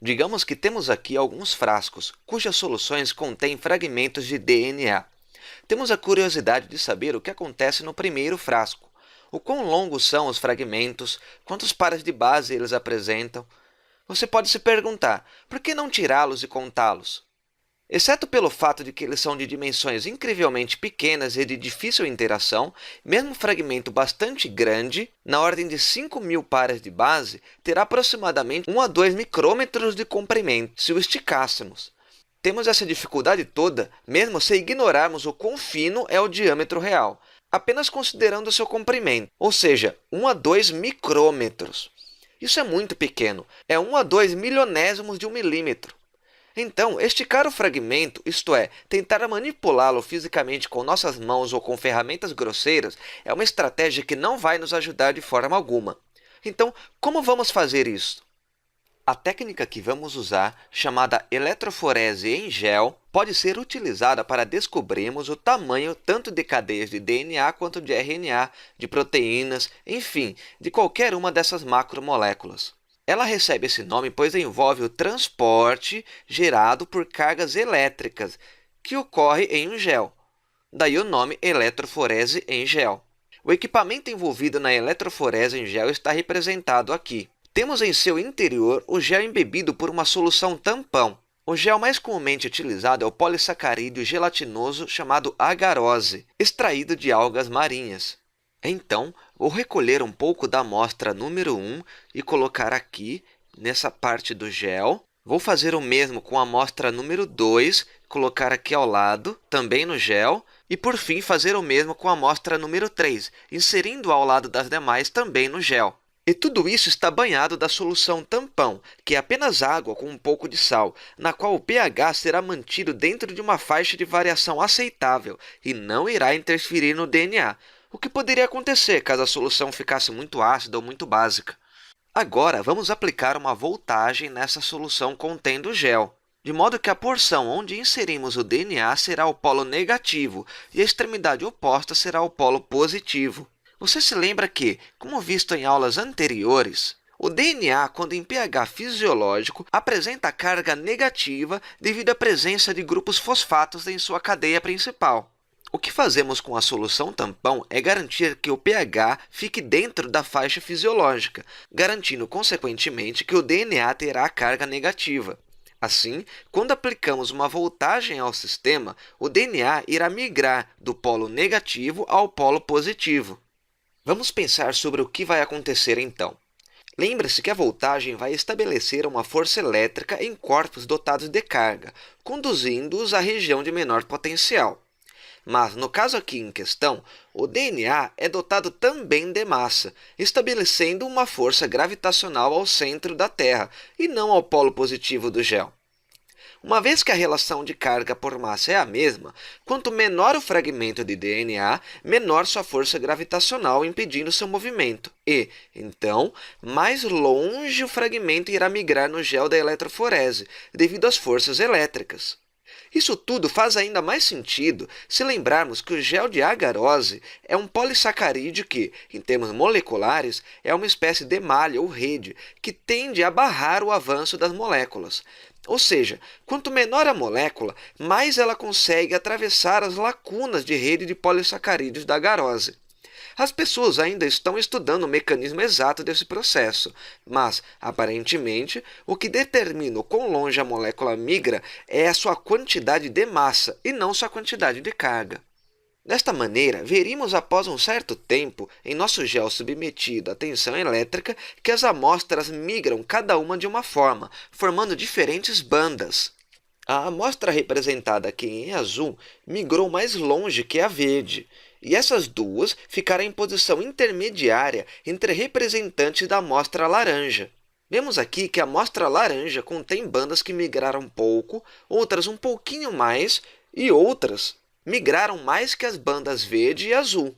Digamos que temos aqui alguns frascos, cujas soluções contêm fragmentos de DNA. Temos a curiosidade de saber o que acontece no primeiro frasco. O quão longos são os fragmentos, quantos pares de base eles apresentam. Você pode se perguntar, por que não tirá-los e contá-los? Exceto pelo fato de que eles são de dimensões incrivelmente pequenas e de difícil interação, mesmo um fragmento bastante grande, na ordem de 5.000 pares de base, terá aproximadamente 1 a 2 micrômetros de comprimento, se o esticássemos. Temos essa dificuldade toda, mesmo se ignorarmos o quão fino é o diâmetro real, apenas considerando seu comprimento, ou seja, 1 a 2 micrômetros. Isso é muito pequeno, é 1 a 2 milionésimos de um milímetro. Então, esticar o fragmento, isto é, tentar manipulá-lo fisicamente com nossas mãos ou com ferramentas grosseiras, é uma estratégia que não vai nos ajudar de forma alguma. Então, como vamos fazer isso? A técnica que vamos usar, chamada eletroforese em gel, pode ser utilizada para descobrirmos o tamanho tanto de cadeias de DNA quanto de RNA, de proteínas, enfim, de qualquer uma dessas macromoléculas. Ela recebe esse nome pois envolve o transporte gerado por cargas elétricas, que ocorre em um gel. Daí o nome eletroforese em gel. O equipamento envolvido na eletroforese em gel está representado aqui. Temos em seu interior o gel embebido por uma solução tampão. O gel mais comumente utilizado é o polissacarídeo gelatinoso chamado agarose, extraído de algas marinhas. Então, vou recolher um pouco da amostra número 1 e colocar aqui, nessa parte do gel. Vou fazer o mesmo com a amostra número 2, colocar aqui ao lado, também no gel. E, por fim, fazer o mesmo com a amostra número 3, inserindo ao lado das demais também no gel. E tudo isso está banhado da solução tampão, que é apenas água com um pouco de sal, na qual o pH será mantido dentro de uma faixa de variação aceitável e não irá interferir no DNA. O que poderia acontecer caso a solução ficasse muito ácida ou muito básica? Agora, vamos aplicar uma voltagem nessa solução contendo gel, de modo que a porção onde inserimos o DNA será o polo negativo e a extremidade oposta será o polo positivo. Você se lembra que, como visto em aulas anteriores, o DNA, quando em pH fisiológico, apresenta carga negativa devido à presença de grupos fosfatos em sua cadeia principal. O que fazemos com a solução tampão é garantir que o pH fique dentro da faixa fisiológica, garantindo, consequentemente, que o DNA terá a carga negativa. Assim, quando aplicamos uma voltagem ao sistema, o DNA irá migrar do polo negativo ao polo positivo. Vamos pensar sobre o que vai acontecer então. Lembre-se que a voltagem vai estabelecer uma força elétrica em corpos dotados de carga, conduzindo-os à região de menor potencial. Mas, no caso aqui em questão, o DNA é dotado também de massa, estabelecendo uma força gravitacional ao centro da Terra e não ao polo positivo do gel. Uma vez que a relação de carga por massa é a mesma, quanto menor o fragmento de DNA, menor sua força gravitacional impedindo seu movimento e, então, mais longe o fragmento irá migrar no gel da eletroforese, devido às forças elétricas. Isso tudo faz ainda mais sentido se lembrarmos que o gel de agarose é um polissacarídeo que, em termos moleculares, é uma espécie de malha ou rede que tende a barrar o avanço das moléculas. Ou seja, quanto menor a molécula, mais ela consegue atravessar as lacunas de rede de polissacarídeos da agarose. As pessoas ainda estão estudando o mecanismo exato desse processo, mas, aparentemente, o que determina o quão longe a molécula migra é a sua quantidade de massa e não sua quantidade de carga. Desta maneira, veríamos após um certo tempo, em nosso gel submetido à tensão elétrica, que as amostras migram cada uma de uma forma, formando diferentes bandas. A amostra representada aqui em azul migrou mais longe que a verde, e essas duas ficaram em posição intermediária entre representantes da amostra laranja. Vemos aqui que a amostra laranja contém bandas que migraram pouco, outras um pouquinho mais e outras migraram mais que as bandas verde e azul,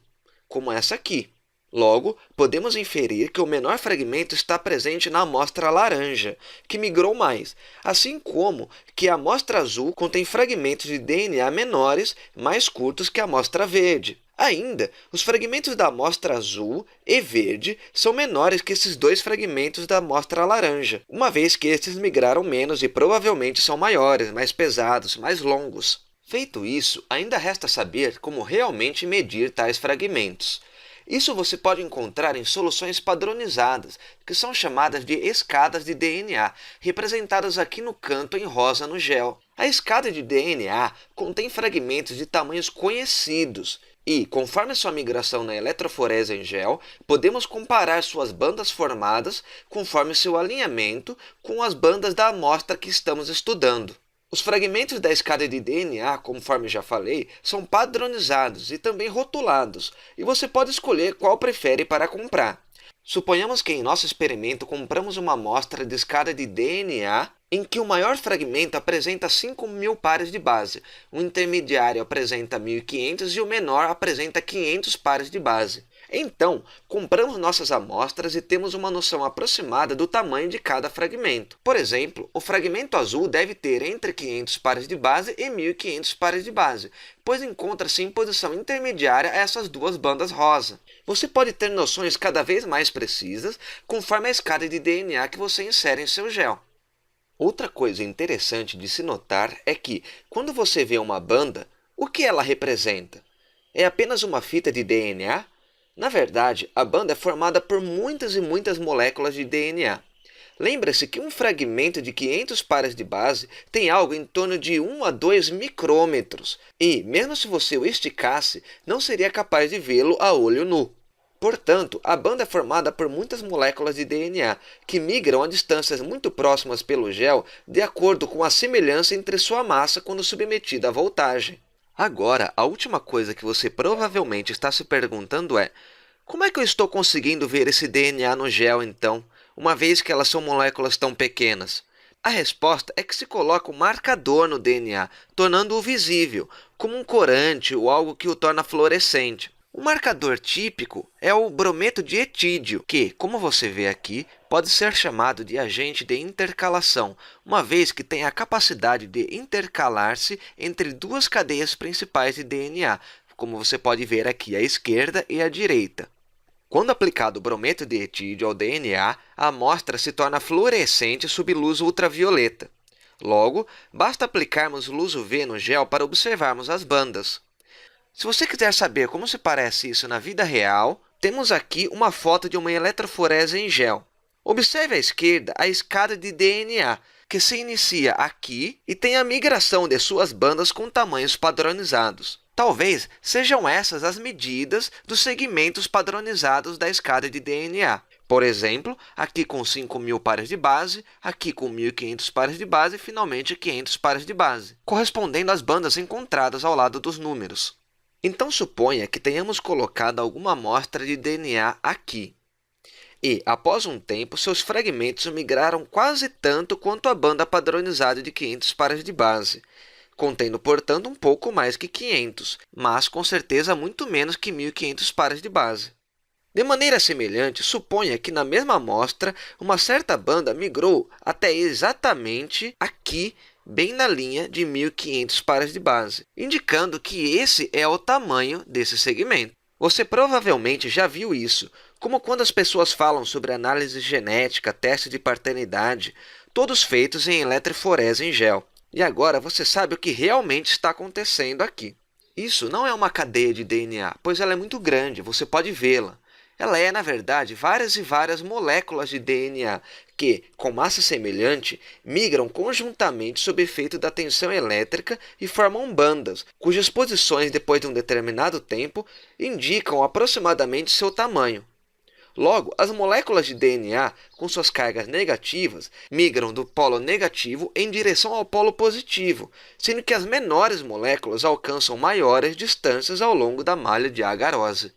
como essa aqui. Logo, podemos inferir que o menor fragmento está presente na amostra laranja, que migrou mais, assim como que a amostra azul contém fragmentos de DNA menores, mais curtos que a amostra verde. Ainda, os fragmentos da amostra azul e verde são menores que esses dois fragmentos da amostra laranja, uma vez que estes migraram menos e provavelmente são maiores, mais pesados, mais longos. Feito isso, ainda resta saber como realmente medir tais fragmentos. Isso você pode encontrar em soluções padronizadas, que são chamadas de escadas de DNA, representadas aqui no canto em rosa no gel. A escada de DNA contém fragmentos de tamanhos conhecidos e, conforme sua migração na eletroforese em gel, podemos comparar suas bandas formadas conforme seu alinhamento com as bandas da amostra que estamos estudando. Os fragmentos da escada de DNA, conforme já falei, são padronizados e também rotulados, e você pode escolher qual prefere para comprar. Suponhamos que em nosso experimento compramos uma amostra de escada de DNA em que o maior fragmento apresenta 5.000 pares de base, o intermediário apresenta 1.500 e o menor apresenta 500 pares de base. Então, compramos nossas amostras e temos uma noção aproximada do tamanho de cada fragmento. Por exemplo, o fragmento azul deve ter entre 500 pares de base e 1.500 pares de base, pois encontra-se em posição intermediária a essas duas bandas rosa. Você pode ter noções cada vez mais precisas conforme a escada de DNA que você insere em seu gel. Outra coisa interessante de se notar é que, quando você vê uma banda, o que ela representa? É apenas uma fita de DNA? Na verdade, a banda é formada por muitas e muitas moléculas de DNA. Lembre-se que um fragmento de 500 pares de base tem algo em torno de 1 a 2 micrômetros, e, mesmo se você o esticasse, não seria capaz de vê-lo a olho nu. Portanto, a banda é formada por muitas moléculas de DNA, que migram a distâncias muito próximas pelo gel de acordo com a semelhança entre sua massa quando submetida à voltagem. Agora, a última coisa que você provavelmente está se perguntando é: como é que eu estou conseguindo ver esse DNA no gel, então, uma vez que elas são moléculas tão pequenas? A resposta é que se coloca um marcador no DNA, tornando-o visível, como um corante ou algo que o torna fluorescente. O marcador típico é o brometo de etídio, que, como você vê aqui, pode ser chamado de agente de intercalação, uma vez que tem a capacidade de intercalar-se entre duas cadeias principais de DNA, como você pode ver aqui à esquerda e à direita. Quando aplicado o brometo de etídio ao DNA, a amostra se torna fluorescente sob luz ultravioleta. Logo, basta aplicarmos luz UV no gel para observarmos as bandas. Se você quiser saber como se parece isso na vida real, temos aqui uma foto de uma eletroforese em gel. Observe à esquerda a escada de DNA, que se inicia aqui e tem a migração de suas bandas com tamanhos padronizados. Talvez sejam essas as medidas dos segmentos padronizados da escada de DNA. Por exemplo, aqui com 5.000 pares de base, aqui com 1.500 pares de base e, finalmente, 500 pares de base, correspondendo às bandas encontradas ao lado dos números. Então, suponha que tenhamos colocado alguma amostra de DNA aqui. E, após um tempo, seus fragmentos migraram quase tanto quanto a banda padronizada de 500 pares de base, contendo, portanto, um pouco mais que 500, mas com certeza muito menos que 1.500 pares de base. De maneira semelhante, suponha que na mesma amostra, uma certa banda migrou até exatamente aqui, bem na linha de 1.500 pares de base, indicando que esse é o tamanho desse segmento. Você provavelmente já viu isso, como quando as pessoas falam sobre análise genética, teste de paternidade, todos feitos em eletroforese em gel. E agora você sabe o que realmente está acontecendo aqui. Isso não é uma cadeia de DNA, pois ela é muito grande, você pode vê-la. Ela é, na verdade, várias e várias moléculas de DNA que, com massa semelhante, migram conjuntamente sob efeito da tensão elétrica e formam bandas, cujas posições, depois de um determinado tempo, indicam aproximadamente seu tamanho. Logo, as moléculas de DNA, com suas cargas negativas, migram do polo negativo em direção ao polo positivo, sendo que as menores moléculas alcançam maiores distâncias ao longo da malha de agarose.